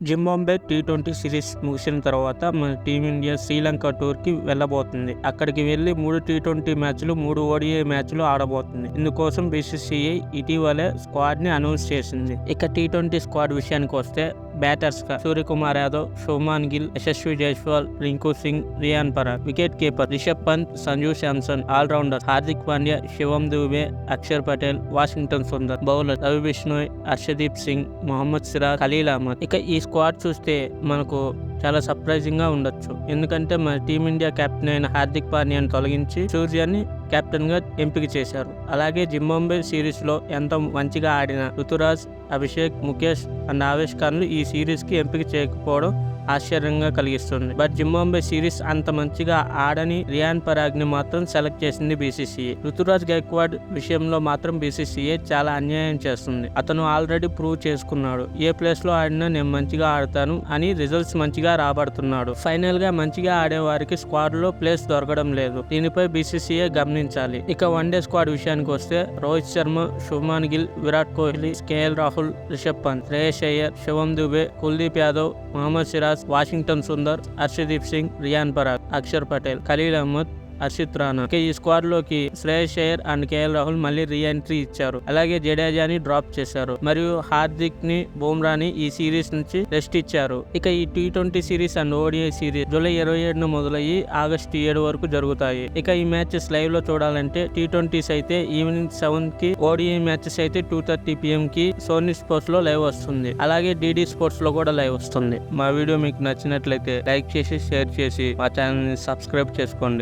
Zimbabwe T20 series ముగిసిన తర్వాత మన టీమిండియా శ్రీలంక టూర్కి వెళ్ళబోతుంది. అక్కడికి వెళ్లి 3 టీ20 మ్యాచ్లు 3 ఓడిఐ మ్యాచ్లు ఆడబోతుంది. ఇందుకోసం బీసీసీఐ ఇటీవలే స్క్వాడ్ ని అనౌన్స్ చేసింది. ఇక టీ20 స్క్వాడ్ విషయానికి వస్తే బ్యాటర్స్ గా Suryakumar Yadav, Shubman Gill, Yashasvi Jaiswal, Rinku Singh, Riyan Parag, wicket keeper Rishabh Pant, Sanju Samson, allrounder Hardik Pandya, Shivam Dube, Axar Patel, Washington Sundar, bowler Ravi Bishnoi, Harshdeep Singh, Mohammed Siraj, Khaleel Ahmed. ఇక ఈ స్క్వాడ్ చూస్తే మనకు చాలా సర్ప్రైజింగ్ గా ఉండొచ్చు. ఎందుకంటే మన టీమిండియా కెప్టెన్ అయిన హార్దిక్ పాండ్యాని తొలగించి సూర్యాని కెప్టెన్ గా ఎంపిక చేశారు. అలాగే జింబాబ్వే సిరీస్ లో ఎంత మంచిగా ఆడిన రుతురాజ్, అభిషేక్, ముఖేష్ అండ్ ఆవేష్ ఖాన్లు ఈ సిరీస్ కి ఎంపిక చేయకపోవడం ఆశ్చర్యంగా కలిగిస్తుంది. బట్ జింబాబ్వే సిరీస్ అంత మంచిగా ఆడని రియాన్ పరాగ్ ని మాత్రం సెలెక్ట్ చేసింది బీసీసీఐ. రుతురాజ్ గైక్వాడ్ విషయంలో మాత్రం బీసీసీఐ చాలా అన్యాయం చేస్తుంది. అతను ఆల్రెడీ ప్రూవ్ చేసుకున్నాడు. ఏ ప్లేస్ లో ఆడినా నేను మంచిగా ఆడతాను అని రిజల్ట్స్ మంచిగా రాబడుతున్నాడు. ఫైనల్ గా మంచిగా ఆడే వారికి స్క్వాడ్ లో ప్లేస్ దొరకడం లేదు. దీనిపై బీసీసీఐ గమనించాలి. ఇక వన్డే స్క్వాడ్ విషయానికి వస్తే రోహిత్ శర్మ, శుభ్మాన్ గిల్, విరాట్ కోహ్లీ, కేఎల్ రాహుల్, రిషబ్ పంత్, శ్రేయస్ అయ్యర్, శివం దుబే, కుల్దీప్ యాదవ్, మొహమ్మద్ సిరాజ్, వాషింగ్టన్ సుందర్, హర్షదీప్ సింగ్, రియాన్ పరాగ్, అక్షర్ పటేల్, ఖలీల్ అహ్మద్, హర్షిత్ రాణా. ఈ స్క్వాడ్ లోకి శ్రేయస్ అయ్యర్ అండ్ కేఎల్ రాహుల్ మళ్ళీ రీ ఎంట్రీ ఇచ్చారు. అలాగే జడేజాని డ్రాప్ చేశారు మరియు హార్దిక్ ని, బుమ్రాని ఈ సిరీస్ నుంచి రెస్ట్ ఇచ్చారు. ఇక ఈ టీ20 series and ODI series July 27న మొదలయ్యి ఆగస్టు 7 వరకు జరుగుతాయి. ఇక ఈ మ్యాచెస్ లైవ్ లో చూడాలంటే టీ20s అయితే ఈవినింగ్ 7 కి, ఓడిఐ మ్యాచెస్ అయితే 2:30 PM కి సోనీ స్పోర్ట్స్ లో లైవ్ వస్తుంది. అలాగే డిడి స్పోర్ట్స్ లో కూడా లైవ్ వస్తుంది. మా వీడియో మీకు నచ్చినట్లయితే లైక్ చేసి, షేర్ చేసి మా ఛానల్ ని సబ్స్క్రైబ్ చేసుకోండి.